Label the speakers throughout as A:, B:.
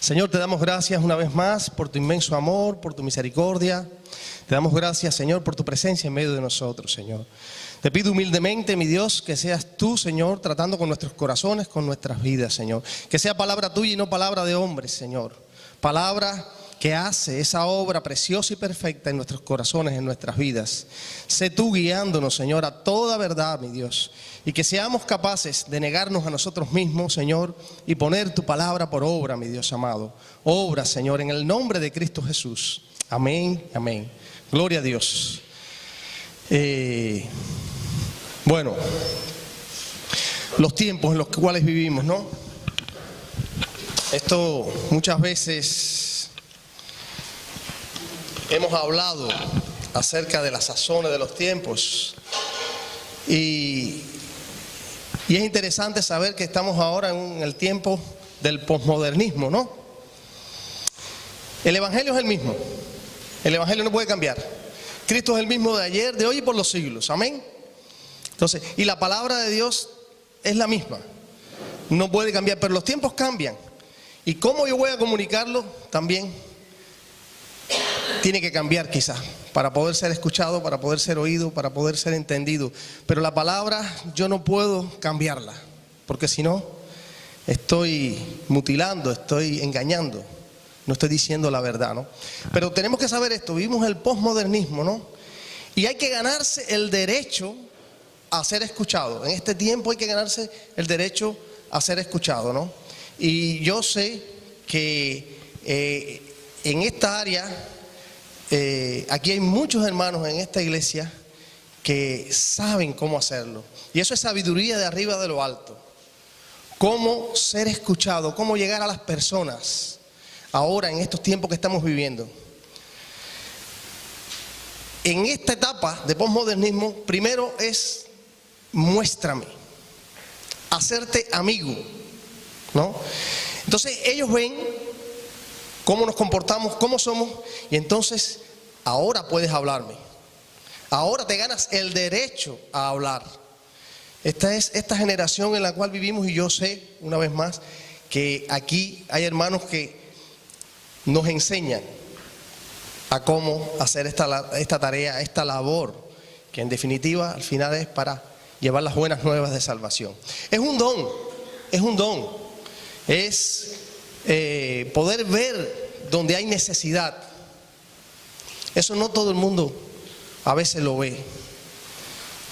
A: Señor, te damos gracias una vez más por tu inmenso amor, por tu misericordia. Te damos gracias, Señor, por tu presencia en medio de nosotros, Señor. Te pido humildemente, mi Dios, que seas tú, Señor, tratando con nuestros corazones, con nuestras vidas, Señor. Que sea palabra tuya y no palabra de hombres, Señor. Palabra que hace esa obra preciosa y perfecta en nuestros corazones, en nuestras vidas. Sé tú guiándonos, Señor, a toda verdad, mi Dios. Y que seamos capaces de negarnos a nosotros mismos, Señor, y poner tu palabra por obra, mi Dios amado. Obra, Señor, en el nombre de Cristo Jesús. Amén, amén. Gloria a Dios. Bueno, los tiempos en los cuales vivimos, ¿no? Esto muchas veces hemos hablado acerca de las sazones de los tiempos y es interesante saber que estamos ahora en el tiempo del posmodernismo, ¿no? El Evangelio es el mismo, el Evangelio no puede cambiar. Cristo es el mismo de ayer, de hoy y por los siglos, amén. Entonces, y la palabra de Dios es la misma, no puede cambiar, pero los tiempos cambian. ¿Y cómo yo voy a comunicarlo? También tiene que cambiar quizás, para poder ser escuchado, para poder ser oído, para poder ser entendido. Pero la palabra yo no puedo cambiarla, porque si no, estoy mutilando, estoy engañando, no estoy diciendo la verdad, ¿no? Pero tenemos que saber esto, vivimos el posmodernismo, ¿no? Y hay que ganarse el derecho a ser escuchado. En este tiempo hay que ganarse el derecho a ser escuchado, ¿no? Y yo sé que en esta área, aquí hay muchos hermanos en esta iglesia que saben cómo hacerlo. Y eso es sabiduría de arriba de lo alto. Cómo ser escuchado, cómo llegar a las personas ahora en estos tiempos que estamos viviendo. En esta etapa de posmodernismo, primero es muéstrame, hacerte amigo, ¿no? Entonces ellos ven cómo nos comportamos, cómo somos, y entonces ahora puedes hablarme. Ahora te ganas el derecho a hablar. Esta es esta generación en la cual vivimos, y yo sé, una vez más, que aquí hay hermanos que nos enseñan a cómo hacer esta tarea, esta labor, que en definitiva al final es para llevar las buenas nuevas de salvación. Es un don, es un don. Es poder ver donde hay necesidad. Eso no todo el mundo a veces lo ve.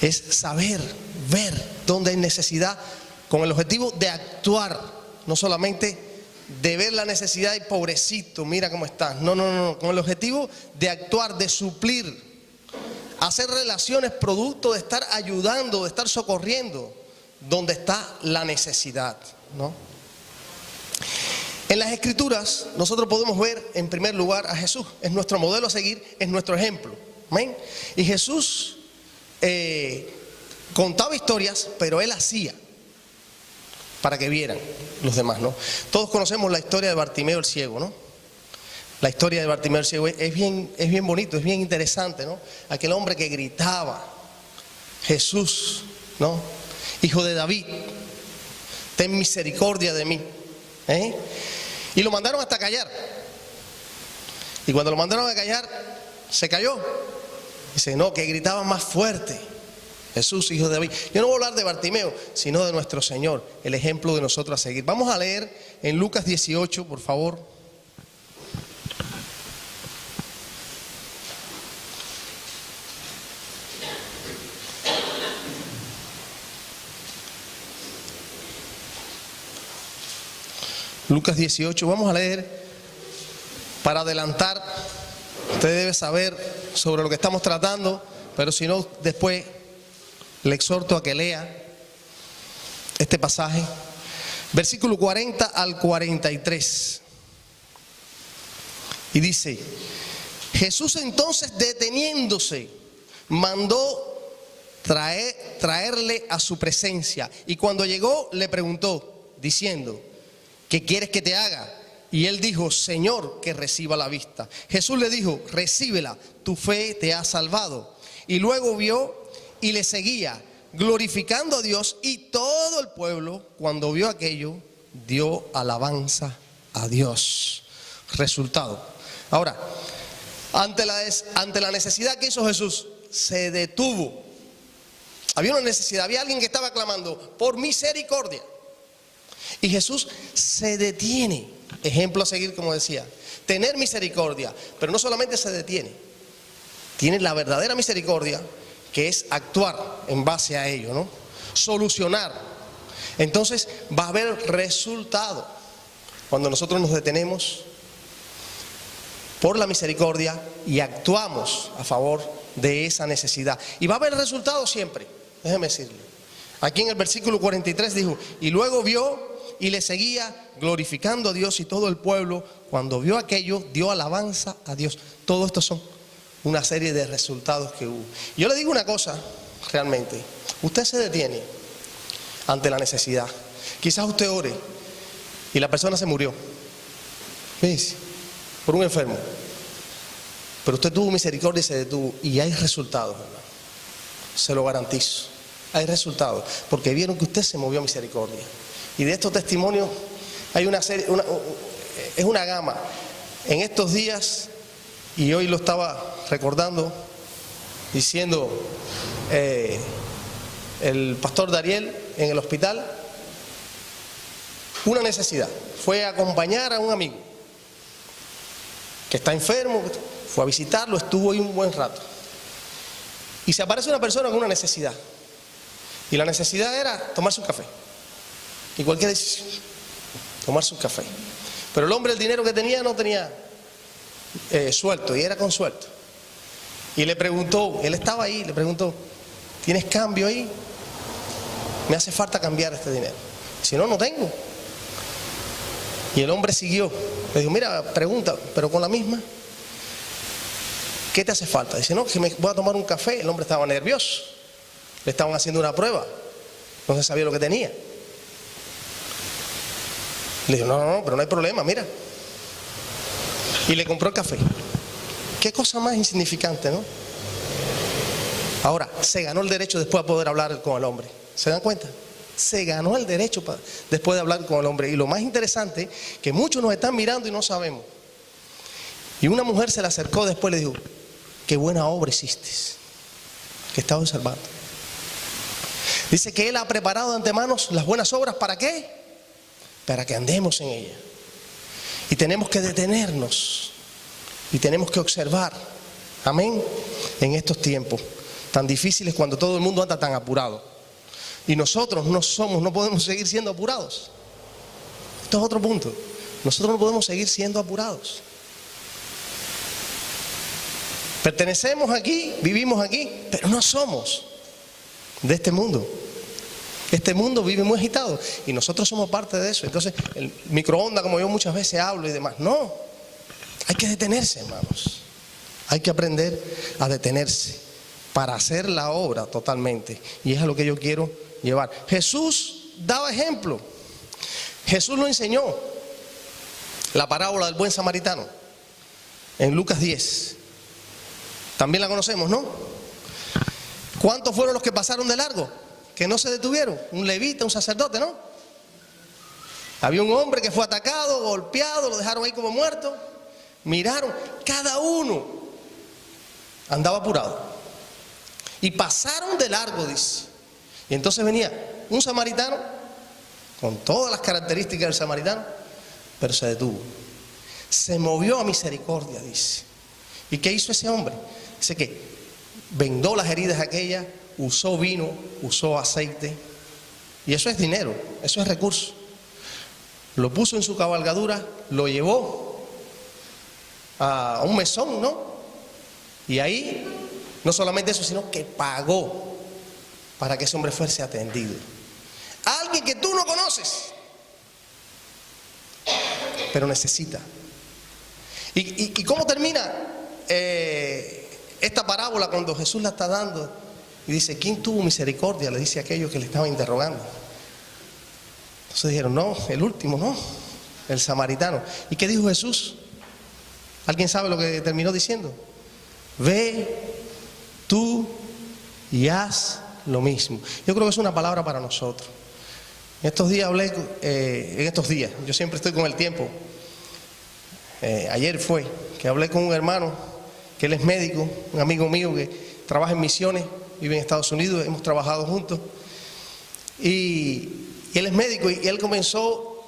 A: Es saber, ver donde hay necesidad con el objetivo de actuar, no solamente de ver la necesidad y pobrecito, mira cómo estás. No, con el objetivo de actuar, de suplir, hacer relaciones producto de estar ayudando, de estar socorriendo donde está la necesidad, ¿no? En las Escrituras nosotros podemos ver en primer lugar a Jesús. Es nuestro modelo a seguir, es nuestro ejemplo. ¿Amén? Y Jesús contaba historias, pero Él hacía para que vieran los demás, ¿no? Todos conocemos la historia de Bartimeo el ciego, ¿no? La historia de Bartimeo el ciego es bien bonito, es bien interesante, ¿no? Aquel hombre que gritaba, Jesús, ¿no? Hijo de David, ten misericordia de mí. Y lo mandaron hasta callar. Y cuando lo mandaron a callar, se cayó. Dice, no, que gritaba más fuerte. Jesús, hijo de David. Yo no voy a hablar de Bartimeo, sino de nuestro Señor, el ejemplo de nosotros a seguir. Vamos a leer en Lucas 18, por favor. Lucas 18, vamos a leer para adelantar. Usted debe saber sobre lo que estamos tratando, pero si no, después le exhorto a que lea este pasaje. Versículo 40 al 43. Y dice, Jesús entonces deteniéndose, mandó traerle a su presencia. Y cuando llegó, le preguntó, diciendo, ¿qué quieres que te haga? Y él dijo, Señor, que reciba la vista. Jesús le dijo, recíbela, tu fe te ha salvado. Y luego vio y le seguía, glorificando a Dios, y todo el pueblo, cuando vio aquello, dio alabanza a Dios. Resultado. Ahora, ante la necesidad que hizo Jesús, se detuvo. Había una necesidad, había alguien que estaba clamando por misericordia. Y Jesús se detiene. Ejemplo a seguir, como decía. Tener misericordia, pero no solamente se detiene. Tiene la verdadera misericordia, que es actuar en base a ello, ¿no? Solucionar. Entonces va a haber resultado cuando nosotros nos detenemos por la misericordia y actuamos a favor de esa necesidad. Y va a haber resultado siempre, déjeme decirle. Aquí en el versículo 43 dijo, y luego vio y le seguía glorificando a Dios, y todo el pueblo, cuando vio aquello, dio alabanza a Dios. Todo esto son una serie de resultados que hubo. Yo le digo una cosa, realmente, usted se detiene ante la necesidad. Quizás usted ore y la persona se murió, ¿ves? Por un enfermo. Pero usted tuvo misericordia y se detuvo, y hay resultados, hermano. Se lo garantizo. Hay resultados, porque vieron que usted se movió a misericordia. Y de estos testimonios hay una serie, es una gama. En estos días, y hoy lo estaba recordando, diciendo el pastor Dariel en el hospital, una necesidad. Fue a acompañar a un amigo que está enfermo, fue a visitarlo, estuvo ahí un buen rato. Y se aparece una persona con una necesidad. Y la necesidad era tomarse un café. Y cualquiera dice, tomarse un café. Pero el hombre, el dinero que tenía, no tenía suelto, y era con suelto. Y le preguntó, él estaba ahí, le preguntó, ¿tienes cambio ahí? Me hace falta cambiar este dinero. Si no, no tengo. Y el hombre siguió. Le dijo, mira, pregunta, pero con la misma. ¿Qué te hace falta? Dice, no, que me voy a tomar un café. El hombre estaba nervioso. Le estaban haciendo una prueba. No se sabía lo que tenía. Le dijo, no, pero no hay problema, mira. Y le compró el café. Qué cosa más insignificante, ¿no? Ahora, se ganó el derecho después de poder hablar con el hombre. ¿Se dan cuenta? Se ganó el derecho después de hablar con el hombre. Y lo más interesante, que muchos nos están mirando y no sabemos. Y una mujer se le acercó después y le dijo, qué buena obra hiciste, que estaba observando. Dice que Él ha preparado de antemano las buenas obras, ¿para qué? Para que andemos en ellas. Y tenemos que detenernos y tenemos que observar, amén, en estos tiempos tan difíciles, cuando todo el mundo anda tan apurado. Y nosotros no podemos seguir siendo apurados. Esto es otro punto. Nosotros no podemos seguir siendo apurados. Pertenecemos aquí, vivimos aquí, pero no somos de este mundo. Este mundo vive muy agitado y nosotros somos parte de eso. Entonces, el microondas, como yo muchas veces hablo y demás, no. Hay que detenerse, hermanos. Hay que aprender a detenerse para hacer la obra totalmente. Y es a lo que yo quiero llevar. Jesús daba ejemplo. Jesús lo enseñó. La parábola del buen samaritano en Lucas 10. También la conocemos, ¿no? ¿Cuántos fueron los que pasaron de largo? Que no se detuvieron. Un levita, un sacerdote, ¿no? Había un hombre que fue atacado, golpeado, lo dejaron ahí como muerto. Miraron, cada uno andaba apurado. Y pasaron de largo, dice. Y entonces venía un samaritano, con todas las características del samaritano, pero se detuvo. Se movió a misericordia, dice. ¿Y qué hizo ese hombre? Dice que vendó las heridas aquellas, usó vino, usó aceite. Y eso es dinero, eso es recurso. Lo puso en su cabalgadura, lo llevó a un mesón, ¿no? Y ahí, no solamente eso, sino que pagó para que ese hombre fuese atendido. Alguien que tú no conoces, pero necesita. ¿Y cómo termina esta parábola cuando Jesús la está dando? Y dice, ¿quién tuvo misericordia? Le dice a aquellos que le estaban interrogando. Entonces dijeron, no, el último, no, el samaritano. ¿Y qué dijo Jesús? ¿Alguien sabe lo que terminó diciendo? Ve tú y haz lo mismo. Yo creo que es una palabra para nosotros. En estos días yo siempre estoy con el tiempo. Ayer fue que hablé con un hermano que él es médico, un amigo mío que trabaja en misiones, vive en Estados Unidos, hemos trabajado juntos. Y él es médico y él comenzó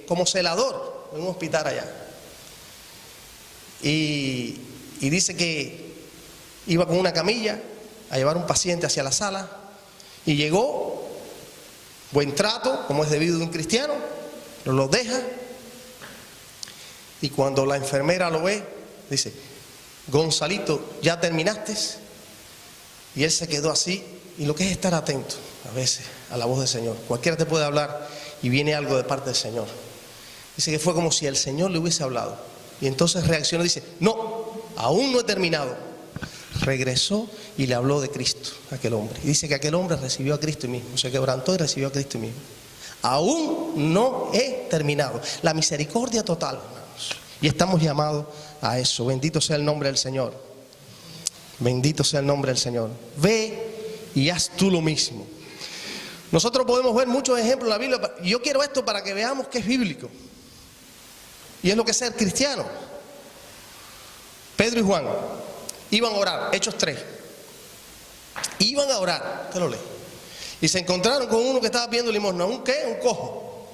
A: como celador en un hospital allá. Y dice que iba con una camilla a llevar un paciente hacia la sala y llegó, buen trato, como es debido de un cristiano, lo deja y cuando la enfermera lo ve, dice: Gonzalito, ¿ya terminaste? Y él se quedó así. Y lo que es estar atento a veces a la voz del Señor. Cualquiera te puede hablar y viene algo de parte del Señor. Dice que fue como si el Señor le hubiese hablado. Y entonces reaccionó y dice: no, aún no he terminado. Regresó y le habló de Cristo a aquel hombre. Y dice que aquel hombre recibió a Cristo mismo. Se quebrantó y recibió a Cristo mismo. Aún no he terminado. La misericordia total, hermanos. Y estamos llamados a eso. Bendito sea el nombre del Señor. Bendito sea el nombre del Señor. Ve y haz tú lo mismo. Nosotros podemos ver muchos ejemplos en la Biblia. Y yo quiero esto para que veamos que es bíblico. Y es lo que es ser cristiano. Pedro y Juan iban a orar, Hechos 3. Iban a orar, usted lo lee. Y se encontraron con uno que estaba pidiendo limosna. ¿Un qué? Un cojo.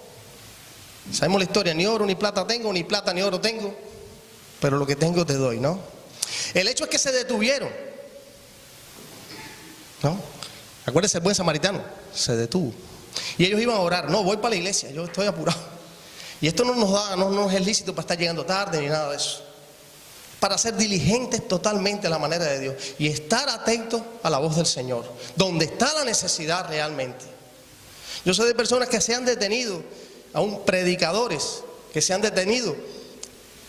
A: Sabemos la historia: ni oro ni plata tengo, ni plata ni oro tengo, pero lo que tengo te doy, ¿no? El hecho es que se detuvieron, ¿no? Acuérdense, el buen samaritano se detuvo. Y ellos iban a orar. No, voy para la iglesia, yo estoy apurado. Y esto no nos es lícito para estar llegando tarde ni nada de eso. Para ser diligentes totalmente a la manera de Dios y estar atentos a la voz del Señor, donde está la necesidad realmente. Yo sé de personas que se han detenido, aún predicadores que se han detenido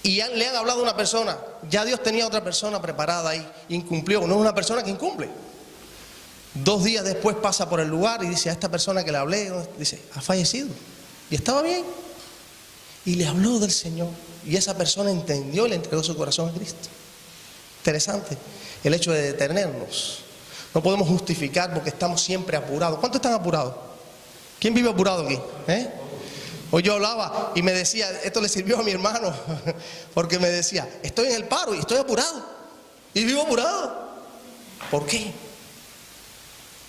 A: y le han hablado a una persona. Ya Dios tenía otra persona preparada ahí, incumplió. No es una persona que incumple. 2 días después pasa por el lugar y dice: a esta persona que le hablé, dice, ha fallecido. Y estaba bien. Y le habló del Señor. Y esa persona entendió y le entregó su corazón a Cristo. Interesante el hecho de detenernos. No podemos justificar porque estamos siempre apurados. ¿Cuántos están apurados? ¿Quién vive apurado aquí? Hoy yo hablaba y me decía, esto le sirvió a mi hermano, porque me decía: estoy en el paro y estoy apurado. Y vivo apurado. ¿Por qué?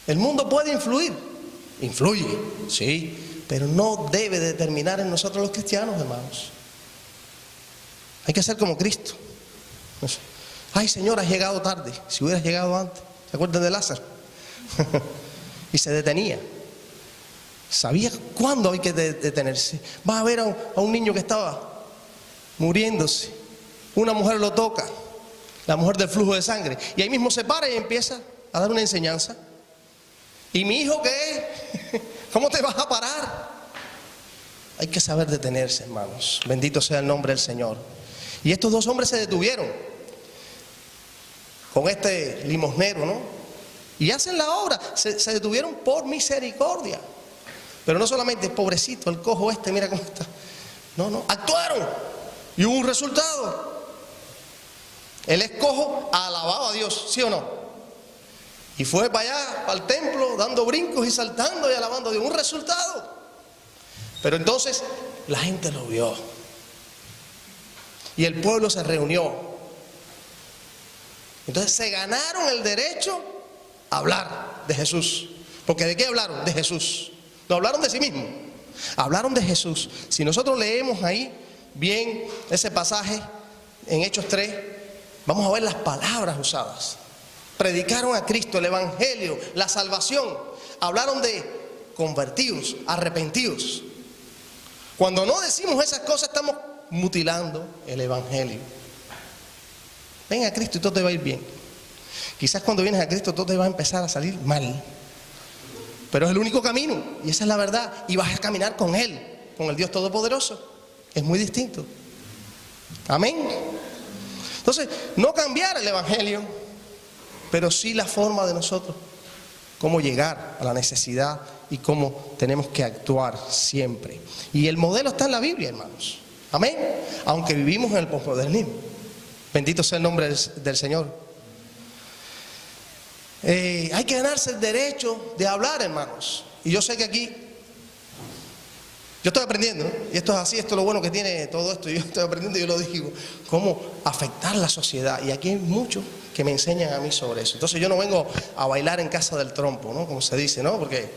A: El mundo puede influir. Influye, sí, pero no debe determinar en nosotros los cristianos, hermanos. Hay que ser como Cristo. Ay, Señor, has llegado tarde. Si hubieras llegado antes. ¿Se acuerdan de Lázaro? Y se detenía. Sabía cuándo hay que detenerse. Vas a ver a un niño que estaba muriéndose. Una mujer lo toca, la mujer del flujo de sangre. Y ahí mismo se para y empieza a dar una enseñanza. ¿Y mi hijo qué? ¿Cómo te vas a parar? Hay que saber detenerse, hermanos. Bendito sea el nombre del Señor. Y estos 2 hombres se detuvieron con este limosnero, ¿no? Y hacen la obra. Se detuvieron por misericordia. Pero no solamente, pobrecito, el cojo este, mira cómo está. No, actuaron. Y hubo un resultado. El cojo alababa a Dios, ¿sí o no? Y fue para allá, para el templo, dando brincos y saltando y alabando a Dios. Un resultado. Pero entonces la gente lo vio. Y el pueblo se reunió. Entonces se ganaron el derecho a hablar de Jesús. Porque ¿de qué hablaron? De Jesús. No hablaron de sí mismos, hablaron de Jesús. Si nosotros leemos ahí bien ese pasaje en Hechos 3, vamos a ver las palabras usadas. Predicaron a Cristo, el Evangelio, la salvación. Hablaron de convertidos, arrepentidos. Cuando no decimos esas cosas, estamos mutilando el Evangelio. Ven a Cristo y todo te va a ir bien. Quizás cuando vienes a Cristo todo te va a empezar a salir mal. Pero es el único camino, y esa es la verdad. Y vas a caminar con Él, con el Dios Todopoderoso. Es muy distinto. Amén. Entonces, no cambiar el Evangelio, pero sí la forma de nosotros, cómo llegar a la necesidad y cómo tenemos que actuar siempre. Y el modelo está en la Biblia, hermanos. Amén. Aunque vivimos en el posmodernismo. Bendito sea el nombre del Señor. Hay que ganarse el derecho de hablar, hermanos. Y yo sé que aquí Yo estoy aprendiendo, ¿no? Y esto es así, esto es lo bueno que tiene todo esto. Yo estoy aprendiendo y yo lo digo, cómo afectar la sociedad. Y aquí hay muchos que me enseñan a mí sobre eso. Entonces yo no vengo a bailar en casa del trompo, ¿no? Como se dice, ¿no? Porque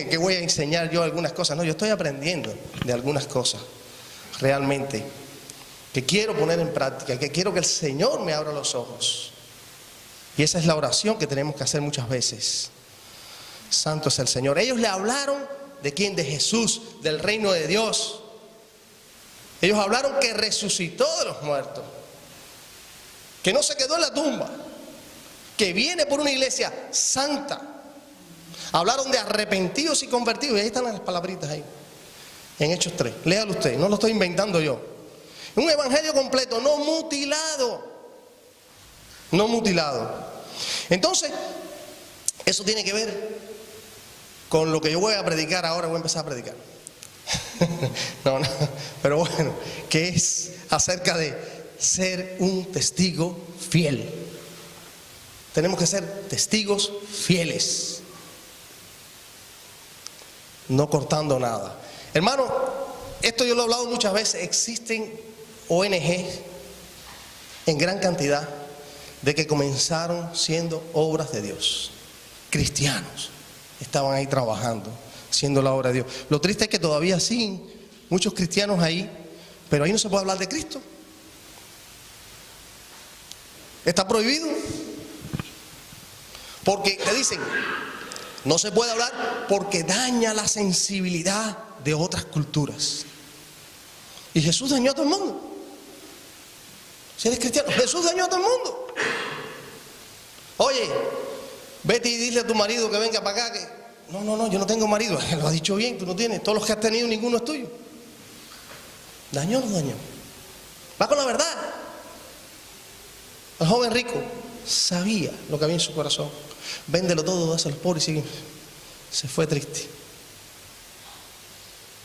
A: que voy a enseñar yo algunas cosas. No, yo estoy aprendiendo de algunas cosas, realmente, que quiero poner en práctica, que quiero que el Señor me abra los ojos. Y esa es la oración que tenemos que hacer muchas veces. Santo es el Señor. Ellos le hablaron ¿de quién? De Jesús, del reino de Dios. Ellos hablaron que resucitó de los muertos, que no se quedó en la tumba, que viene por una iglesia santa. Hablaron de arrepentidos y convertidos. Y ahí están las palabritas ahí, en Hechos 3. Léalo usted, no lo estoy inventando yo. Un evangelio completo, no mutilado. No mutilado. Entonces, eso tiene que ver con lo que yo voy a predicar ahora. Voy a empezar a predicar. No, pero bueno, que es acerca de ser un testigo fiel. Tenemos que ser testigos fieles, no cortando nada. Hermano, esto yo lo he hablado muchas veces. Existen ONG en gran cantidad de que comenzaron siendo obras de Dios. Cristianos estaban ahí trabajando, haciendo la obra de Dios. Lo triste es que todavía siguen muchos cristianos ahí, pero ahí no se puede hablar de Cristo. Está prohibido. Porque te dicen, no se puede hablar porque daña la sensibilidad de otras culturas. Y Jesús dañó a todo el mundo. Si eres cristiano, Jesús dañó a todo el mundo. Oye, vete y dile a tu marido que venga para acá, que no, yo no tengo marido. Lo ha dicho bien, tú no tienes. Todos los que has tenido, ninguno es tuyo. ¿Dañó o no dañó? Va con la verdad. El joven rico sabía lo que había en su corazón. Véndelo todo, dáselo a los pobres y sigue. Se fue triste.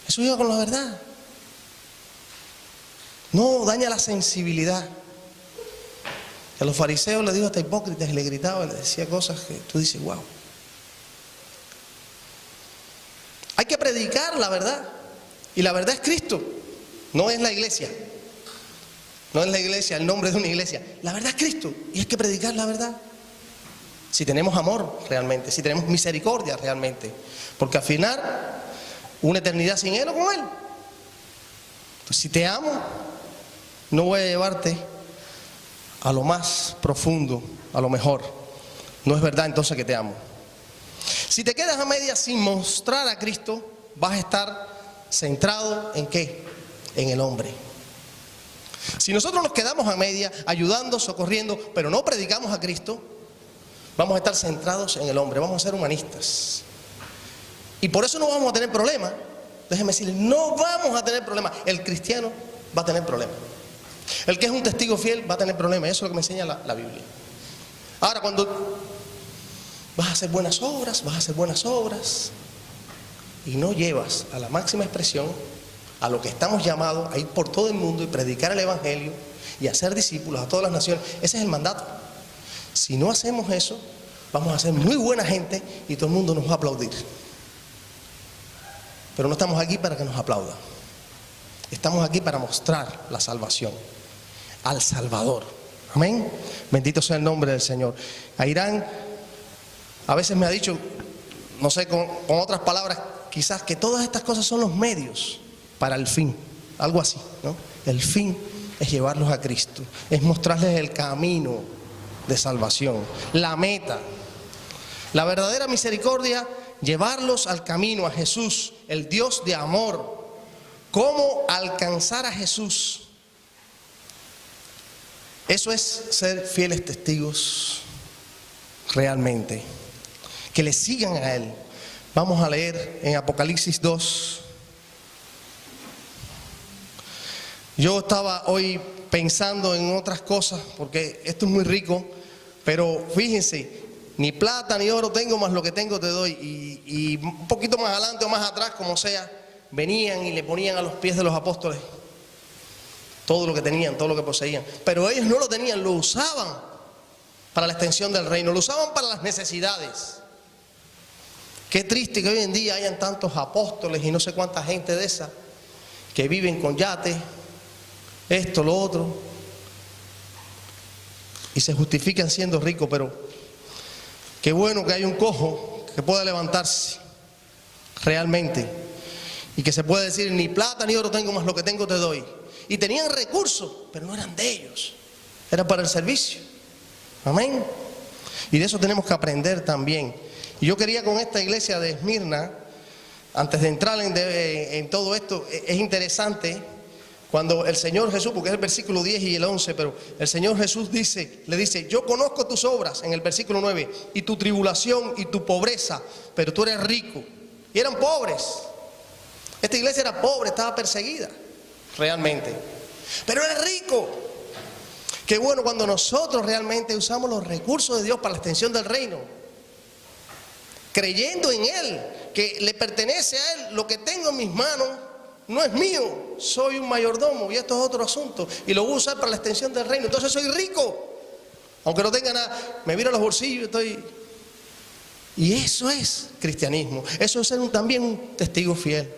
A: Eso iba con la verdad. No daña la sensibilidad. A los fariseos les dijo hasta hipócritas y le gritaba, le decía cosas que tú dices, wow. Hay que predicar la verdad. Y la verdad es Cristo, no es la iglesia. No es la iglesia, el nombre de una iglesia. La verdad es Cristo y hay que predicar la verdad. Si tenemos amor realmente, si tenemos misericordia realmente. Porque al final, una eternidad sin Él o con Él. Entonces, si te amo, no voy a llevarte a lo más profundo, a lo mejor. No es verdad entonces que te amo. Si te quedas a medias sin mostrar a Cristo, vas a estar centrado ¿en qué? En el hombre. Si nosotros nos quedamos a medias, ayudando, socorriendo, pero no predicamos a Cristo, vamos a estar centrados en el hombre, vamos a ser humanistas. Y por eso no vamos a tener problemas. Déjenme decirles, no vamos a tener problemas. El cristiano va a tener problemas. El que es un testigo fiel va a tener problemas. Eso es lo que me enseña la Biblia. Ahora, cuando vas a hacer buenas obras y no llevas a la máxima expresión a lo que estamos llamados a ir por todo el mundo y predicar el evangelio y hacer discípulos a todas las naciones, ese es el mandato. Si no hacemos eso, vamos a ser muy buena gente y todo el mundo nos va a aplaudir. Pero no estamos aquí para que nos aplaudan. Estamos aquí para mostrar la salvación al Salvador. Amén. Bendito sea el nombre del Señor. Airán a veces me ha dicho, no sé, con otras palabras, quizás que todas estas cosas son los medios para el fin. Algo así, ¿no? El fin es llevarlos a Cristo, es mostrarles el camino de salvación, la meta. La verdadera misericordia, llevarlos al camino, a Jesús, el Dios de amor. ¿Cómo alcanzar a Jesús? Eso es ser fieles testigos realmente, que le sigan a Él. Vamos a leer en Apocalipsis 2. Yo estaba hoy pensando en otras cosas, porque esto es muy rico, pero fíjense, ni plata ni oro tengo, más lo que tengo te doy. Y un poquito más adelante o más atrás, como sea, venían y le ponían a los pies de los apóstoles todo lo que tenían, todo lo que poseían. Pero ellos no lo tenían, lo usaban para la extensión del reino, lo usaban para las necesidades. Qué triste que hoy en día hayan tantos apóstoles y no sé cuánta gente de esa que viven con yates, esto, lo otro, y se justifican siendo ricos, pero qué bueno que hay un cojo que pueda levantarse realmente y que se pueda decir: ni plata ni oro tengo, más lo que tengo te doy. Y tenían recursos, pero no eran de ellos, era para el servicio. Amén. Y de eso tenemos que aprender también. Y yo quería con esta iglesia de Esmirna, antes de entrar en todo esto, es interesante cuando el Señor Jesús, porque es el versículo 10 y el 11, pero el Señor Jesús le dice: yo conozco tus obras, en el versículo 9, y tu tribulación y tu pobreza, pero tú eres rico. Y eran pobres. Esta iglesia era pobre, estaba perseguida, realmente. Pero era rico. Qué bueno cuando nosotros realmente usamos los recursos de Dios para la extensión del reino, creyendo en Él, que le pertenece a Él. Lo que tengo en mis manos no es mío, soy un mayordomo y esto es otro asunto y lo voy a usar para la extensión del reino. Entonces soy rico, aunque no tenga nada, me miro los bolsillos, estoy... Y eso es cristianismo, eso es ser también un testigo fiel,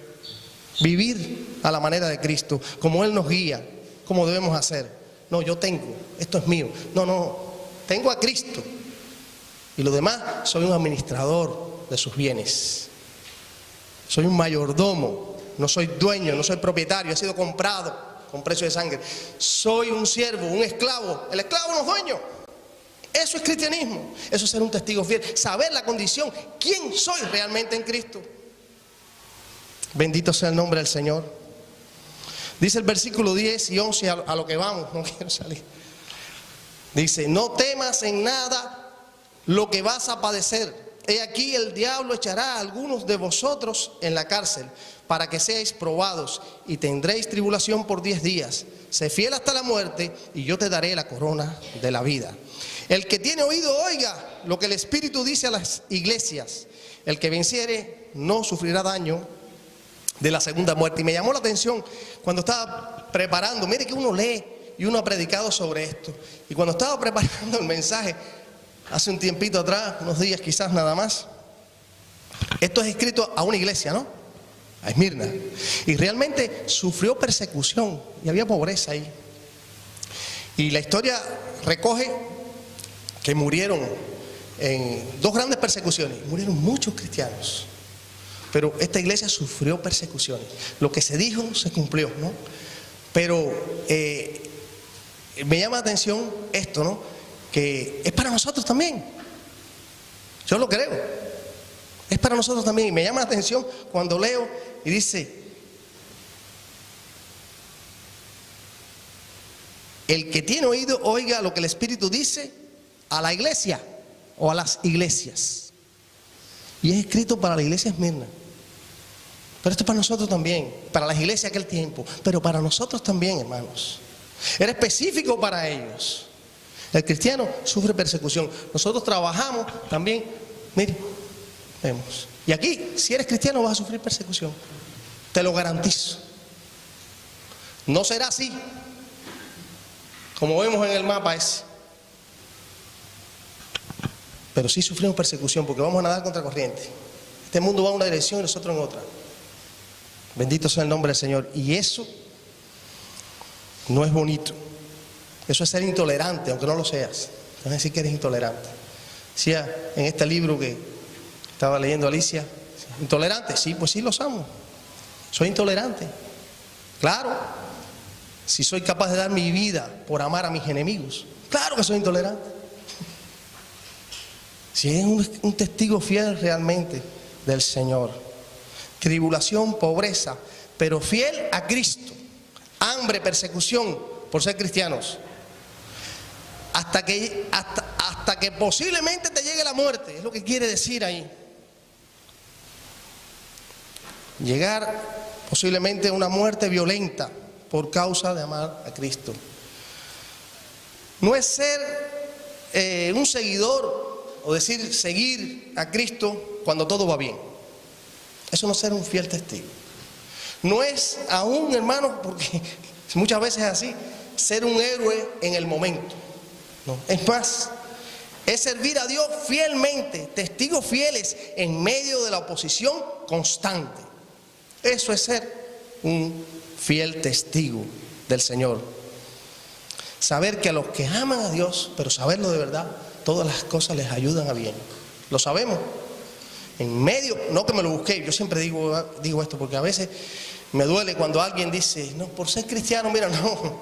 A: vivir a la manera de Cristo, como Él nos guía, como debemos hacer. No, yo tengo, esto es mío, no, tengo a Cristo y lo demás soy un administrador de sus bienes, soy un mayordomo. No soy dueño, no soy propietario, he sido comprado con precio de sangre. Soy un siervo, un esclavo. El esclavo no es dueño. Eso es cristianismo. Eso es ser un testigo fiel. Saber la condición, quién soy realmente en Cristo. Bendito sea el nombre del Señor. Dice el versículo 10 y 11, a lo que vamos, no quiero salir. Dice: no temas en nada lo que vas a padecer. He aquí el diablo echará a algunos de vosotros en la cárcel, para que seáis probados, y tendréis tribulación por 10 días. Sé fiel hasta la muerte, y yo te daré la corona de la vida. El que tiene oído, oiga lo que el Espíritu dice a las iglesias. El que venciere no sufrirá daño de la segunda muerte. Y me llamó la atención cuando estaba preparando. Mire que uno lee y uno ha predicado sobre esto. Y cuando estaba preparando el mensaje, hace un tiempito atrás, unos días quizás nada más, esto es escrito a una iglesia, ¿no? A Esmirna. Y realmente sufrió persecución y había pobreza ahí. Y la historia recoge que murieron en 2 grandes persecuciones. Murieron muchos cristianos. Pero esta iglesia sufrió persecuciones. Lo que se dijo se cumplió, ¿no? Pero me llama la atención esto, ¿no? Que es para nosotros también. Yo lo creo. Es para nosotros también. Y me llama la atención cuando leo y dice: el que tiene oído, oiga lo que el Espíritu dice a la iglesia o a las iglesias. Y es escrito para la iglesia Esmirna. Pero esto es para nosotros también, para las iglesias de aquel tiempo, pero para nosotros también, hermanos. Era específico para ellos. El cristiano sufre persecución. Nosotros trabajamos también, mire, vemos. Y aquí, si eres cristiano, vas a sufrir persecución. Te lo garantizo. No será así, como vemos en el mapa ese. Pero sí sufrimos persecución porque vamos a nadar contra corriente. Este mundo va en una dirección y nosotros en otra. Bendito sea el nombre del Señor. Y eso no es bonito. Eso es ser intolerante, aunque no lo seas. No es decir que eres intolerante. Decía en este libro que estaba leyendo Alicia: ¿intolerante? Sí, pues sí, los amo. Soy intolerante. Claro. Si soy capaz de dar mi vida por amar a mis enemigos, claro que soy intolerante. Si es un testigo fiel realmente del Señor. Tribulación, pobreza, pero fiel a Cristo. Hambre, persecución por ser cristianos. Hasta que posiblemente te llegue la muerte. Es lo que quiere decir ahí. Llegar posiblemente a una muerte violenta por causa de amar a Cristo. No es ser un seguidor o decir seguir a Cristo cuando todo va bien. Eso no es ser un fiel testigo. No es aún, hermano, porque muchas veces es así, ser un héroe en el momento. No. Es más, es servir a Dios fielmente, testigos fieles en medio de la oposición constante. Eso es ser un fiel testigo del Señor. Saber que a los que aman a Dios, pero saberlo de verdad, todas las cosas les ayudan a bien. Lo sabemos. En medio, no que me lo busqué, yo siempre digo esto porque a veces me duele cuando alguien dice, no, por ser cristiano, mira, no,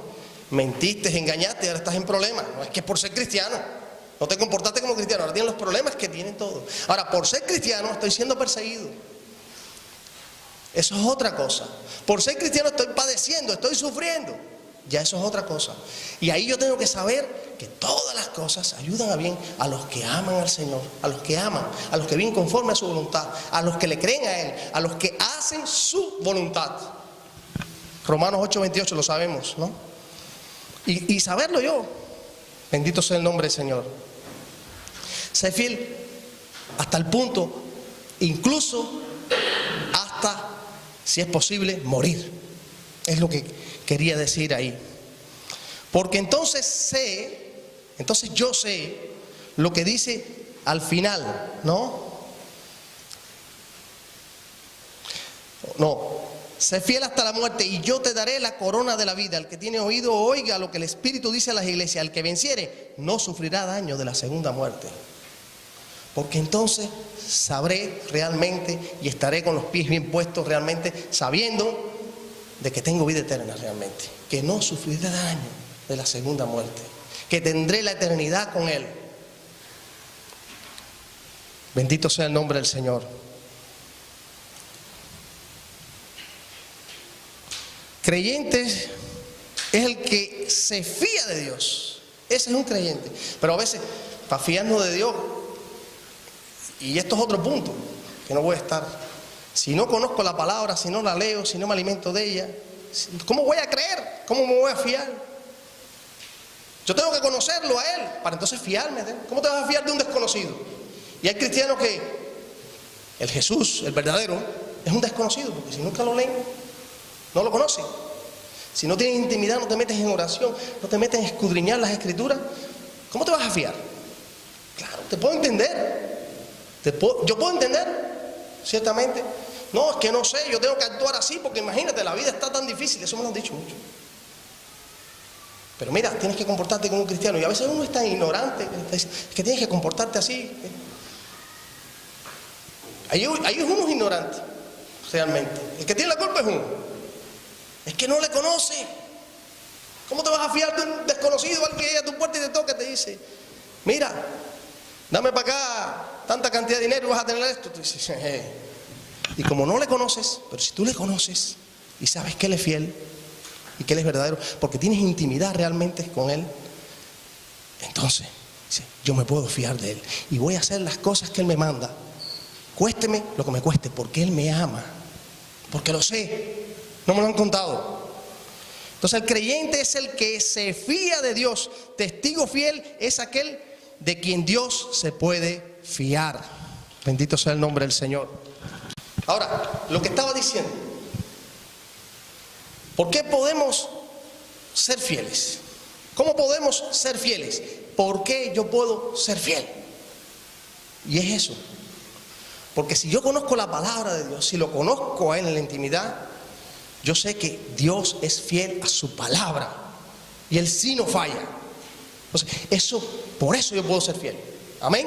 A: mentiste, engañaste, ahora estás en problemas. No es que por ser cristiano, no te comportaste como cristiano, ahora tienes los problemas que tienen todos. Ahora, por ser cristiano estoy siendo perseguido. Eso es otra cosa. Por ser cristiano estoy padeciendo, estoy sufriendo. Ya eso es otra cosa. Y ahí yo tengo que saber que todas las cosas ayudan a bien a los que aman al Señor, a los que aman, a los que viven conforme a su voluntad, a los que le creen a Él, a los que hacen su voluntad. Romanos 8:28 lo sabemos, ¿no? Y saberlo yo. Bendito sea el nombre del Señor. Sé fiel hasta el punto, incluso hasta, si es posible, morir. Es lo que quería decir ahí. Porque entonces yo sé lo que dice al final, ¿no? No, sé fiel hasta la muerte y yo te daré la corona de la vida. El que tiene oído oiga lo que el Espíritu dice a las iglesias. El que venciere no sufrirá daño de la segunda muerte. Porque entonces sabré realmente y estaré con los pies bien puestos realmente, sabiendo de que tengo vida eterna realmente, que no sufriré daño de la segunda muerte, que tendré la eternidad con Él. Bendito sea el nombre del Señor. Creyente es el que se fía de Dios. Ese es un creyente. Pero a veces, para fiarnos de Dios, y esto es otro punto, que no voy a estar. Si no conozco la palabra, si no la leo, si no me alimento de ella, ¿cómo voy a creer? ¿Cómo me voy a fiar? Yo tengo que conocerlo a Él para entonces fiarme de Él. ¿Cómo te vas a fiar de un desconocido? Y hay cristianos que el Jesús, el verdadero, es un desconocido, porque si nunca lo leen, no lo conocen. Si no tienes intimidad, no te metes en oración, no te metes en escudriñar las Escrituras, ¿cómo te vas a fiar? Claro, te puedo entender. Yo puedo entender, ciertamente. No, es que no sé, yo tengo que actuar así porque imagínate, la vida está tan difícil, eso me lo han dicho mucho. Pero mira, tienes que comportarte como un cristiano y a veces uno es tan ignorante que tienes que comportarte así. Hay unos ignorantes, realmente. El que tiene la culpa es uno. Es que no le conoce. ¿Cómo te vas a fiar de un desconocido al que llega a tu puerta y te toca y te dice, mira, dame para acá tanta cantidad de dinero y vas a tener esto? Tú dices, Y como no le conoces, pero si tú le conoces y sabes que Él es fiel y que Él es verdadero, porque tienes intimidad realmente con Él, entonces yo me puedo fiar de Él y voy a hacer las cosas que Él me manda, cuésteme lo que me cueste, porque Él me ama, porque lo sé, no me lo han contado. Entonces el creyente es el que se fía de Dios. Testigo fiel es aquel de quien Dios se puede fiar. Bendito sea el nombre del Señor. Ahora, lo que estaba diciendo, ¿por qué podemos ser fieles? ¿Cómo podemos ser fieles? ¿Por qué yo puedo ser fiel? Y es eso. Porque si yo conozco la palabra de Dios, si lo conozco a Él en la intimidad, yo sé que Dios es fiel a su palabra y Él sí no falla. Entonces, por eso yo puedo ser fiel. Amén.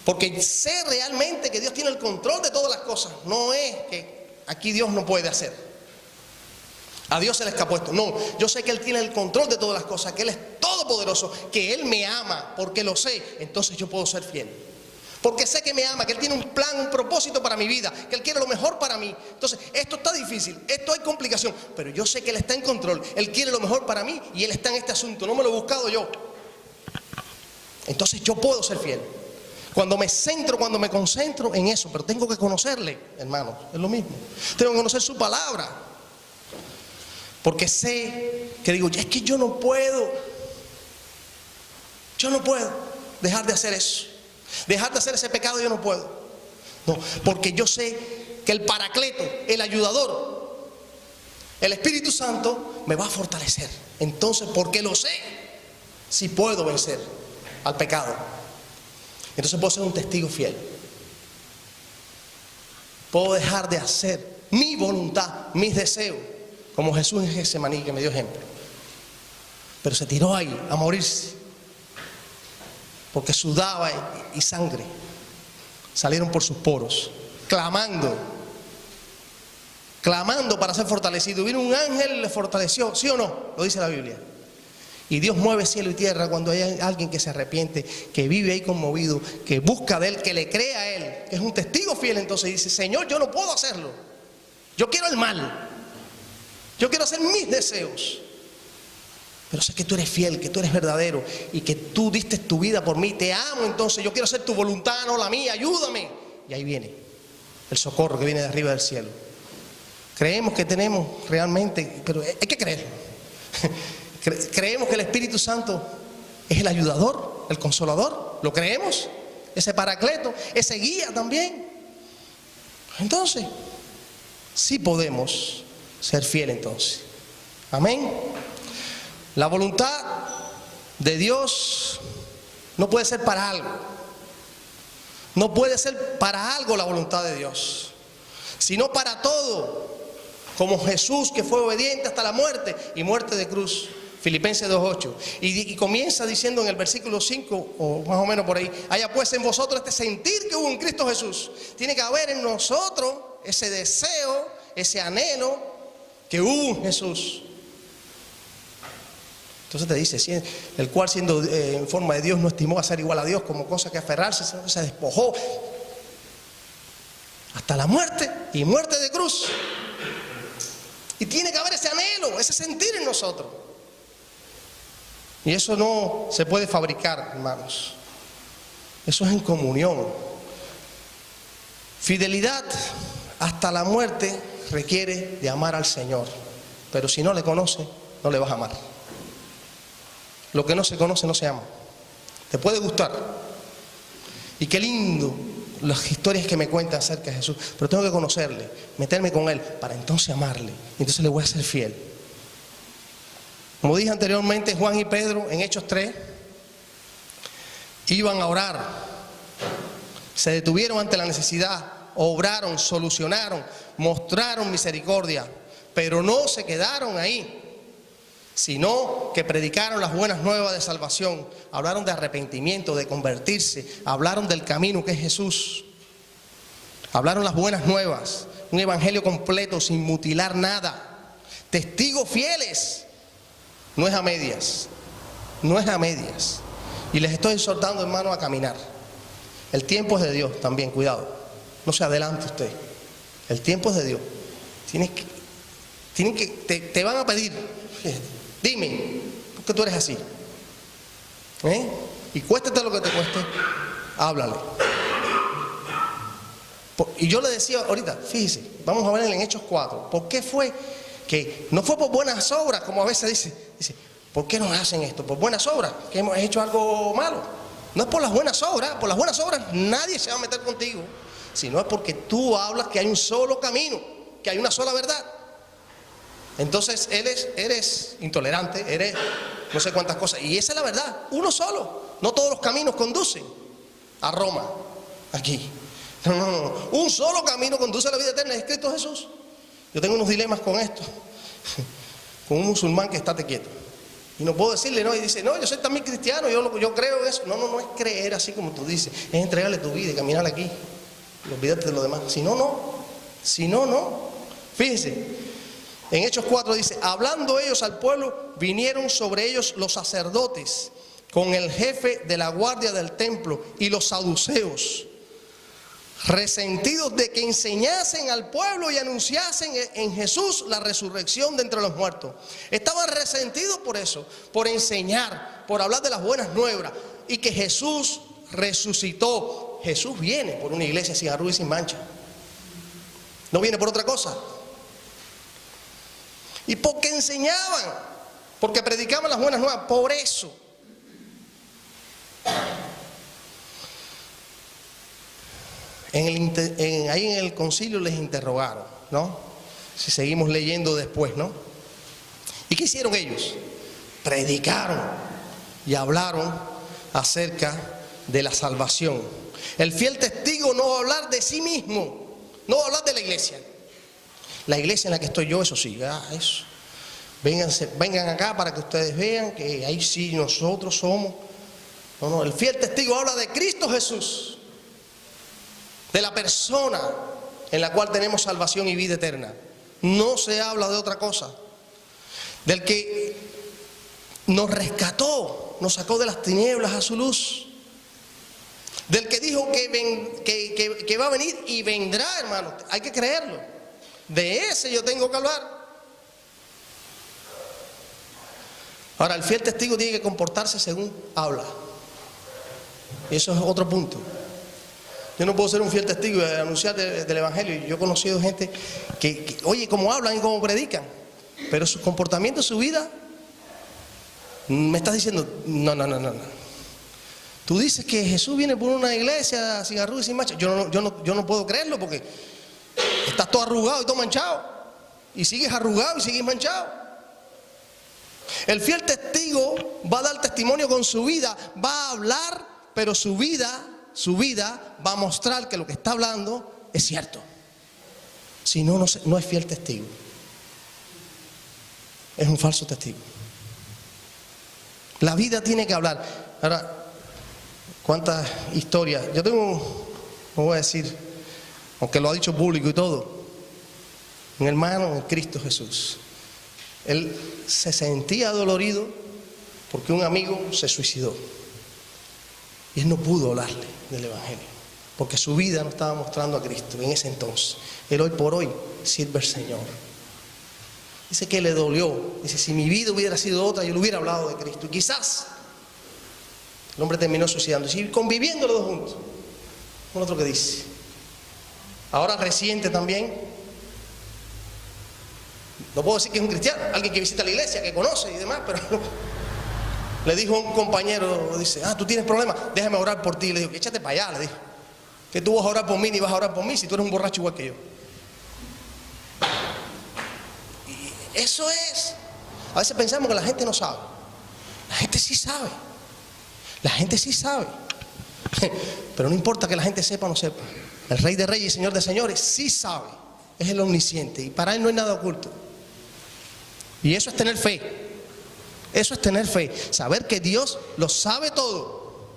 A: Porque sé realmente que Dios tiene el control de todas las cosas. No es que aquí Dios no puede hacer. A Dios se le escapó esto. No, yo sé que Él tiene el control de todas las cosas, que Él es todopoderoso, que Él me ama, porque lo sé. Entonces yo puedo ser fiel. Porque sé que me ama, que Él tiene un plan, un propósito para mi vida, que Él quiere lo mejor para mí. Entonces, esto está difícil, esto hay complicación, pero yo sé que Él está en control, Él quiere lo mejor para mí y Él está en este asunto, no me lo he buscado yo. Entonces yo puedo ser fiel. Cuando me concentro en eso, pero tengo que conocerle, hermanos, es lo mismo. Tengo que conocer su palabra. Porque sé que digo, es que yo no puedo dejar de hacer eso. Dejar de hacer ese pecado yo no puedo. No, porque yo sé que el Paracleto, el ayudador, el Espíritu Santo me va a fortalecer. Entonces, porque lo sé, sí puedo vencer. al pecado. Entonces puedo ser un testigo fiel. Puedo dejar de hacer mi voluntad, mis deseos, como Jesús en Getsemaní, que me dio ejemplo. Pero se tiró ahí a morirse, porque sudaba y sangre salieron por sus poros, clamando para ser fortalecido. Vino un ángel y le fortaleció, ¿sí o no? Lo dice la Biblia. Y Dios mueve cielo y tierra cuando hay alguien que se arrepiente, que vive ahí conmovido, que busca de Él, que le cree a Él, que es un testigo fiel. Entonces dice: Señor, yo no puedo hacerlo, yo quiero el mal, yo quiero hacer mis deseos, pero sé que tú eres fiel, que tú eres verdadero y que tú diste tu vida por mí, te amo, entonces yo quiero hacer tu voluntad, no la mía, ayúdame. Y ahí viene el socorro que viene de arriba del cielo. Creemos que tenemos realmente, pero hay que creer. Creemos que el Espíritu Santo es el ayudador, el consolador. ¿Lo creemos? Ese paracleto, ese guía también. Entonces, sí podemos ser fieles entonces. Amén. La voluntad de Dios no puede ser para algo. No puede ser para algo la voluntad de Dios, sino para todo. Como Jesús, que fue obediente hasta la muerte y muerte de cruz. Filipenses 2:8. Y comienza diciendo en el versículo 5, o más o menos por ahí: haya pues en vosotros este sentir que hubo en Cristo Jesús. Tiene que haber en nosotros ese deseo, ese anhelo que hubo en Jesús. Entonces te dice: el cual siendo en forma de Dios no estimó a ser igual a Dios como cosa que aferrarse, sino que se despojó hasta la muerte y muerte de cruz. Y tiene que haber ese anhelo, ese sentir en nosotros. Y eso no se puede fabricar, hermanos. Eso es en comunión. Fidelidad hasta la muerte requiere de amar al Señor. Pero si no le conoce, no le vas a amar. Lo que no se conoce no se ama. Te puede gustar. Y qué lindo las historias que me cuentan acerca de Jesús. Pero tengo que conocerle, meterme con Él, para entonces amarle. Y entonces le voy a ser fiel. Como dije anteriormente, Juan y Pedro en Hechos 3 iban a orar. Se detuvieron ante la necesidad, obraron, solucionaron, mostraron misericordia. Pero no se quedaron ahí, sino que predicaron las buenas nuevas de salvación, hablaron de arrepentimiento, de convertirse, hablaron del camino que es Jesús, hablaron las buenas nuevas, un evangelio completo sin mutilar nada, testigos fieles, no es a medias, no es a medias. Y les estoy exhortando, hermano, a caminar. El tiempo es de Dios también, cuidado, no se adelante usted, el tiempo es de Dios. Te van a pedir: dime, ¿por qué tú eres así? Y cuéstate lo que te cueste, háblale. Y yo le decía ahorita, fíjese, vamos a ver en Hechos 4, ¿por qué fue que no fue por buenas obras, como a veces dice, ¿por qué nos hacen esto? ¿Por buenas obras? ¿Que hemos hecho algo malo? No es por las buenas obras nadie se va a meter contigo, sino es porque tú hablas que hay un solo camino, que hay una sola verdad. Entonces eres intolerante, eres no sé cuántas cosas, y esa es la verdad, uno solo. No todos los caminos conducen a Roma, aquí. No. Un solo camino conduce a la vida eterna, es Cristo Jesús. Yo tengo unos dilemas con esto, con un musulmán que estate quieto. Y no puedo decirle, no, y dice, no, yo soy también cristiano, yo creo eso. No es creer así como tú dices, es entregarle tu vida y caminar aquí. Y olvídate de lo demás. Si no, no. Fíjense, en Hechos 4 dice: hablando ellos al pueblo, vinieron sobre ellos los sacerdotes con el jefe de la guardia del templo y los saduceos, resentidos de que enseñasen al pueblo y anunciasen en Jesús la resurrección de entre los muertos. Estaban resentidos por eso, por enseñar, por hablar de las buenas nuevas y que Jesús resucitó. Jesús viene por una iglesia sin arruga y sin mancha, no viene por otra cosa. Y porque enseñaban, porque predicaban las buenas nuevas, por eso. Ahí en el concilio les interrogaron, ¿no? Si seguimos leyendo después, ¿no? ¿Y qué hicieron ellos? Predicaron y hablaron acerca de la salvación. El fiel testigo no va a hablar de sí mismo, no va a hablar de la iglesia. La iglesia en la que estoy yo, eso sí, eso. Vengan acá para que ustedes vean que ahí sí nosotros somos. No, el fiel testigo habla de Cristo Jesús, de la persona en la cual tenemos salvación y vida eterna. No se habla de otra cosa. Del que nos rescató, nos sacó de las tinieblas a su luz. Del que dijo que va a venir y vendrá, hermano. Hay que creerlo. De ese yo tengo que hablar. Ahora, el fiel testigo tiene que comportarse según habla. Y eso es otro punto. Yo no puedo ser un fiel testigo y anunciar del Evangelio. Yo he conocido gente que oye cómo hablan y cómo predican, pero su comportamiento, su vida, me estás diciendo, no. Tú dices que Jesús viene por una iglesia sin arrugas y sin mancha. Yo no puedo creerlo porque estás todo arrugado y todo manchado. Y sigues arrugado y sigues manchado. El fiel testigo va a dar testimonio con su vida, va a hablar, pero su vida va a mostrar que lo que está hablando es cierto. Si no, no es fiel testigo. Es un falso testigo. La vida tiene que hablar. Ahora, ¿cuántas historias? Yo tengo, no voy a decir, aunque lo ha dicho público y todo, un hermano en Cristo Jesús. Él se sentía dolorido porque un amigo se suicidó. Y él no pudo hablarle del Evangelio, porque su vida no estaba mostrando a Cristo en ese entonces. Él hoy por hoy sirve al Señor. Dice que le dolió. Dice, si mi vida hubiera sido otra, yo le hubiera hablado de Cristo. Y quizás el hombre terminó suicidándose y conviviendo los dos juntos. Un otro que dice. Ahora reciente también. No puedo decir que es un cristiano, alguien que visita la iglesia, que conoce y demás, pero le dijo a un compañero, dice, tú tienes problemas, déjame orar por ti. Le dijo, échate para allá, le dijo, que tú vas a orar por mí ni vas a orar por mí si tú eres un borracho igual que yo. Y eso es. A veces pensamos que la gente no sabe. La gente sí sabe. La gente sí sabe. Pero no importa que la gente sepa o no sepa. El Rey de Reyes y Señor de Señores sí sabe. Es el omnisciente y para Él no hay nada oculto. Y eso es tener fe. Eso es tener fe. Saber que Dios lo sabe todo.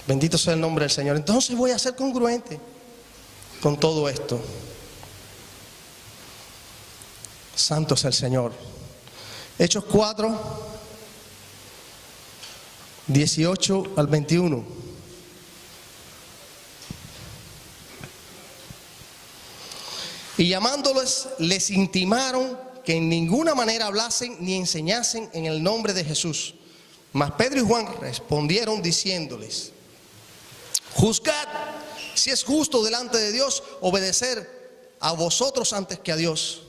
A: Bendito sea el nombre del Señor. Entonces voy a ser congruente con todo esto. Santo es el Señor. Hechos 4, 18 al 21. Y llamándolos, les intimaron que en ninguna manera hablasen ni enseñasen en el nombre de Jesús. Mas Pedro y Juan respondieron diciéndoles, juzgad si es justo delante de Dios obedecer a vosotros antes que a Dios,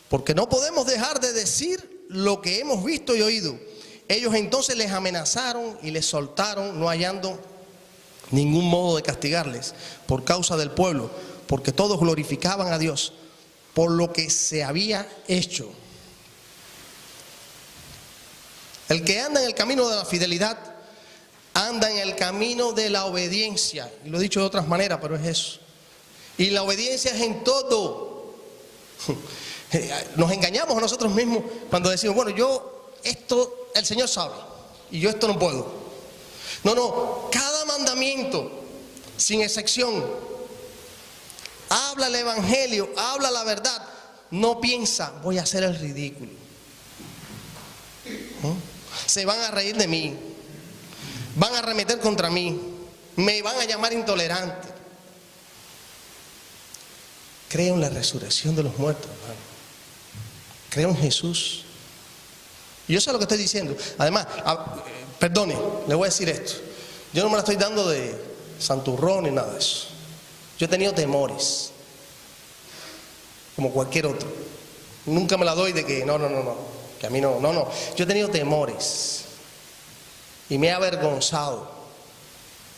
A: porque no podemos dejar de decir lo que hemos visto y oído. Ellos entonces les amenazaron y les soltaron, no hallando ningún modo de castigarles por causa del pueblo, porque todos glorificaban a Dios por lo que se había hecho. El que anda en el camino de la fidelidad, anda en el camino de la obediencia. Y lo he dicho de otras maneras, pero es eso. Y la obediencia es en todo. Nos engañamos a nosotros mismos cuando decimos, bueno, yo esto, el Señor sabe, y yo esto no puedo. No, cada mandamiento, sin excepción, habla el Evangelio, habla la verdad. No piensa, voy a hacer el ridículo. Se van a reír de mí, van a arremeter contra mí, me van a llamar intolerante. Creo en la resurrección de los muertos, hermano. Creo en Jesús. Y yo sé lo que estoy diciendo. Además, perdone, le voy a decir esto. Yo no me la estoy dando de santurrón ni nada de eso. Yo he tenido temores, como cualquier otro. Nunca me la doy de que no, que a mí no. Yo he tenido temores y me he avergonzado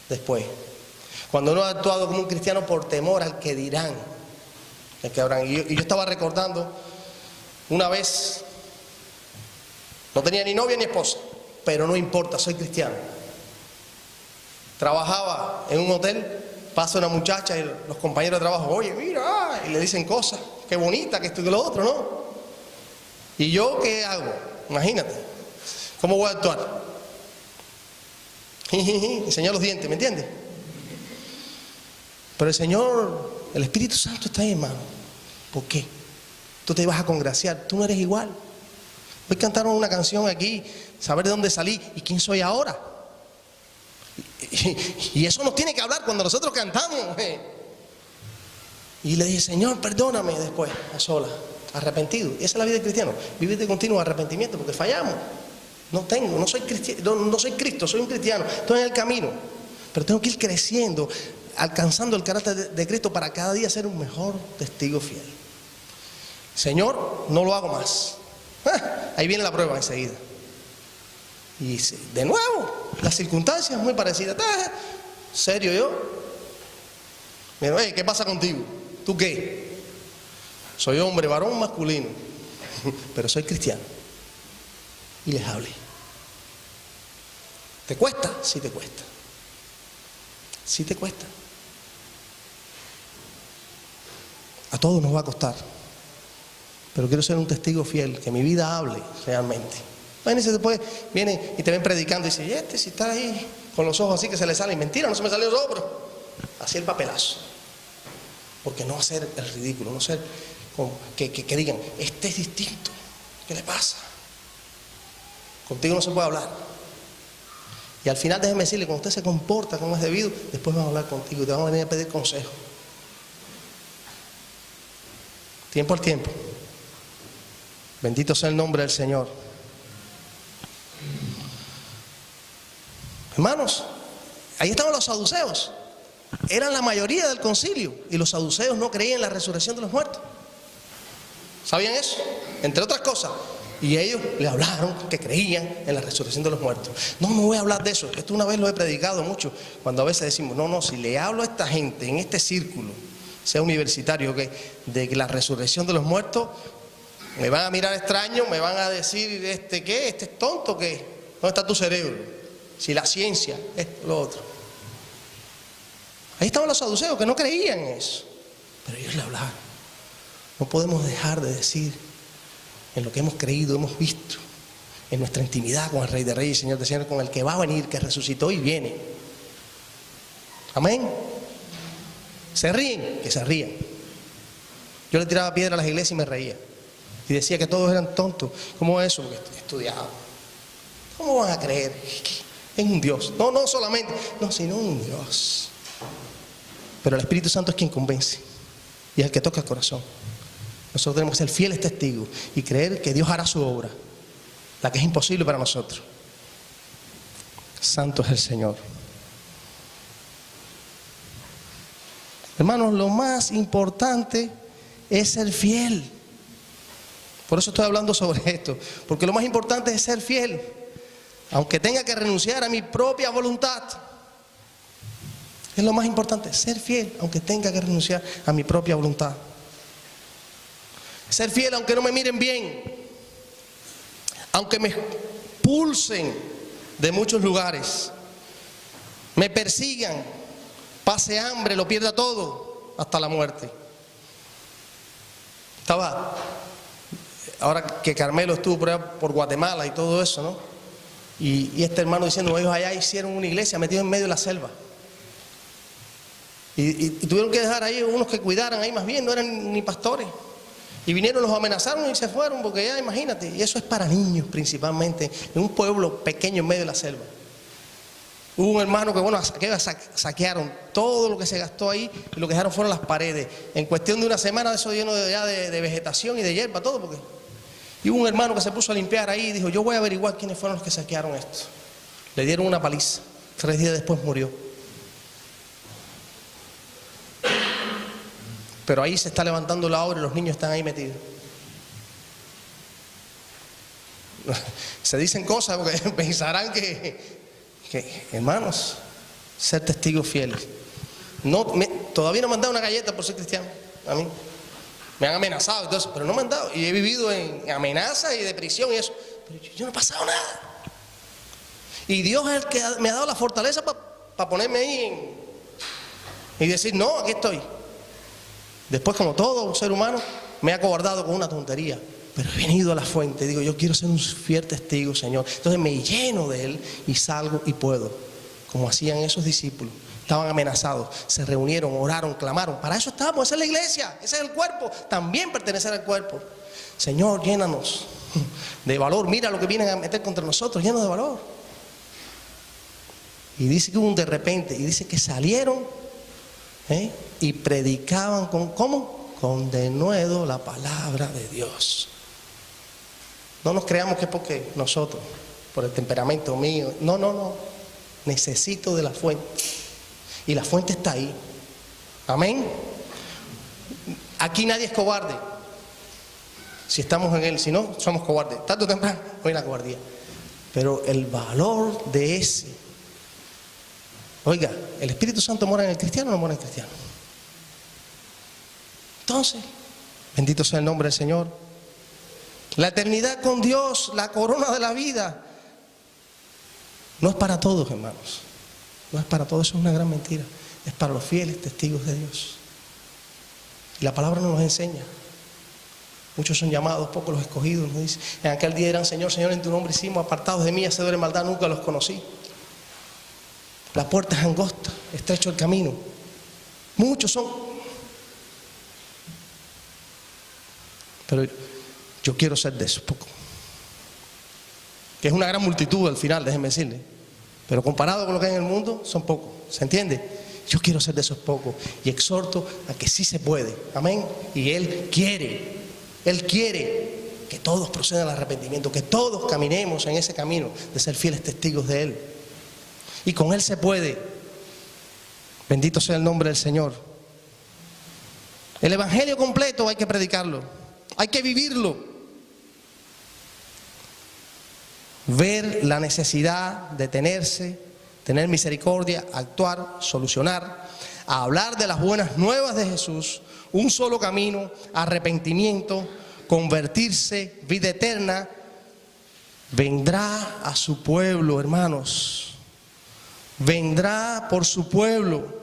A: después. Cuando uno ha actuado como un cristiano por temor al que dirán, al que habrán. Y yo estaba recordando una vez, no tenía ni novia ni esposa, pero no importa, soy cristiano. trabajaba en un hotel, pasa una muchacha y los compañeros de trabajo, oye, mira, y le dicen cosas, qué bonita, que esto y que lo otro, ¿no? ¿Y yo qué hago? Imagínate, ¿cómo voy a actuar? Enseñar los dientes, ¿me entiendes? Pero el Señor, el Espíritu Santo está ahí, hermano. ¿Por qué? Tú te vas a congraciar, tú no eres igual. Hoy cantaron una canción aquí, saber de dónde salí y quién soy ahora. Y eso nos tiene que hablar cuando nosotros cantamos. Y le dije, Señor, perdóname después, a solas, arrepentido. Y esa es la vida del cristiano, vivir de continuo arrepentimiento, porque fallamos. No soy cristiano, no soy Cristo, soy un cristiano, estoy en el camino. Pero tengo que ir creciendo, alcanzando el carácter de Cristo para cada día ser un mejor testigo fiel. Señor, no lo hago más. Ahí viene la prueba enseguida. Y de nuevo, las circunstancias muy parecidas. ¿Serio yo? Mira, ¿qué pasa contigo? ¿Tú qué? Soy hombre, varón, masculino, pero soy cristiano. Y les hablé. ¿Te cuesta? Sí te cuesta. Sí te cuesta. A todos nos va a costar. Pero quiero ser un testigo fiel, que mi vida hable realmente. Imagínense después, vienen y te ven predicando y dicen, si está ahí con los ojos así que se le salen. Mentira, no se me salió los ojos, pero así el papelazo. Porque no hacer el ridículo, no ser como que digan, este es distinto. ¿Qué le pasa? Contigo no se puede hablar. Y al final déjeme decirle, cuando usted se comporta como es debido, después vamos a hablar contigo y te vamos a venir a pedir consejo. Tiempo al tiempo. Bendito sea el nombre del Señor. Hermanos, ahí estaban los saduceos. Eran la mayoría del concilio. Y los saduceos no creían en la resurrección de los muertos. ¿Sabían eso? Entre otras cosas. Y ellos le hablaron que creían en la resurrección de los muertos. No voy a hablar de eso. Esto una vez lo he predicado mucho. Cuando a veces decimos, si le hablo a esta gente en este círculo, sea universitario, de que la resurrección de los muertos, me van a mirar extraño, me van a decir, ¿qué? ¿Este es tonto? ¿Qué? ¿Dónde está tu cerebro? Si la ciencia, esto, lo otro. Ahí estaban los saduceos que no creían en eso. Pero ellos le hablaron. No podemos dejar de decir en lo que hemos creído, hemos visto, en nuestra intimidad con el Rey de Reyes y Señor de Señores, con el que va a venir, que resucitó y viene. Amén. ¿Se ríen? Que se rían. Yo le tiraba piedra a las iglesias y me reía. Y decía que todos eran tontos. ¿Cómo es eso? Porque estoy estudiado. ¿Cómo van a creer en un Dios? No solamente, sino un Dios. Pero el Espíritu Santo es quien convence. Y es el que toca el corazón. Nosotros tenemos que ser fieles testigos y creer que Dios hará su obra, la que es imposible para nosotros. Santo es el Señor. Hermanos, lo más importante es ser fiel. Por eso estoy hablando sobre esto, porque lo más importante es ser fiel, aunque tenga que renunciar a mi propia voluntad. Es lo más importante, ser fiel, aunque tenga que renunciar a mi propia voluntad. Ser fiel aunque no me miren bien, aunque me expulsen de muchos lugares, me persigan, pase hambre, lo pierda todo, hasta la muerte. Estaba, ahora que Carmelo estuvo por Guatemala y todo eso, ¿no? Y este hermano diciendo, ellos allá hicieron una iglesia metido en medio de la selva. Y tuvieron que dejar ahí unos que cuidaran ahí, más bien, no eran ni pastores. Y vinieron, los amenazaron y se fueron, porque ya imagínate, y eso es para niños principalmente, en un pueblo pequeño en medio de la selva. Hubo un hermano que saquearon todo lo que se gastó ahí y lo que dejaron fueron las paredes. En cuestión de una semana eso lleno de vegetación y de hierba, todo. Y hubo un hermano que se puso a limpiar ahí y dijo, yo voy a averiguar quiénes fueron los que saquearon esto. Le dieron una paliza, 3 días después murió. Pero ahí se está levantando la obra y los niños están ahí metidos. Se dicen cosas porque pensarán que hermanos, ser testigos fieles. Todavía no me han dado una galleta por ser cristiano. A mí me han amenazado y todo eso, pero no me han dado. Y he vivido en amenazas y de prisión y eso. Pero yo no he pasado nada. Y Dios es el que me ha dado la fortaleza para para ponerme y decir, no, aquí estoy. Después, como todo ser humano, me he acobardado con una tontería. Pero he venido a la fuente, digo, yo quiero ser un fiel testigo, Señor. Entonces me lleno de Él y salgo y puedo. Como hacían esos discípulos. Estaban amenazados, se reunieron, oraron, clamaron. Para eso estamos, esa es la iglesia, ese es el cuerpo. También pertenecer al cuerpo. Señor, llénanos de valor. Mira lo que vienen a meter contra nosotros, llenos de valor. Y dice que hubo un de repente, y dice que salieron y predicaban ¿cómo? Con denuedo la palabra de Dios. No nos creamos que es porque nosotros, por el temperamento mío. No. Necesito de la fuente. Y la fuente está ahí. Amén. Aquí nadie es cobarde. Si estamos en Él, si no, somos cobardes. Tanto temprano, hoy la cobardía. Pero el valor de ese. Oiga, ¿el Espíritu Santo mora en el cristiano o no mora en el cristiano? Entonces, bendito sea el nombre del Señor. La eternidad con Dios, la corona de la vida, no es para todos, hermanos. No es para todos, eso es una gran mentira. Es para los fieles testigos de Dios. Y la palabra nos enseña. Muchos son llamados, pocos los escogidos. Nos dice, en aquel día dirán, Señor, Señor, en tu nombre hicimos, apartados de mí, hacedores de maldad, nunca los conocí. La puerta es angosta, estrecho el camino. Muchos son. Pero yo quiero ser de esos pocos. Que es una gran multitud al final, déjenme decirle. Pero comparado con lo que hay en el mundo, son pocos. ¿Se entiende? Yo quiero ser de esos pocos. Y exhorto a que sí se puede. Amén. Y Él quiere que todos procedan al arrepentimiento, que todos caminemos en ese camino de ser fieles testigos de Él. Y con Él se puede. Bendito sea el nombre del Señor. El evangelio completo hay que predicarlo. Hay que vivirlo. Ver la necesidad, detenerse, tener misericordia, actuar, solucionar, a hablar de las buenas nuevas de Jesús, un solo camino, arrepentimiento, convertirse, vida eterna. Vendrá a su pueblo, hermanos. Vendrá por su pueblo.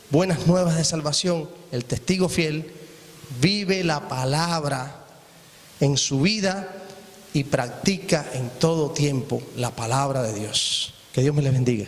A: Buenas nuevas de salvación. El testigo fiel vive la palabra en su vida y practica en todo tiempo la palabra de Dios. Que Dios me les bendiga.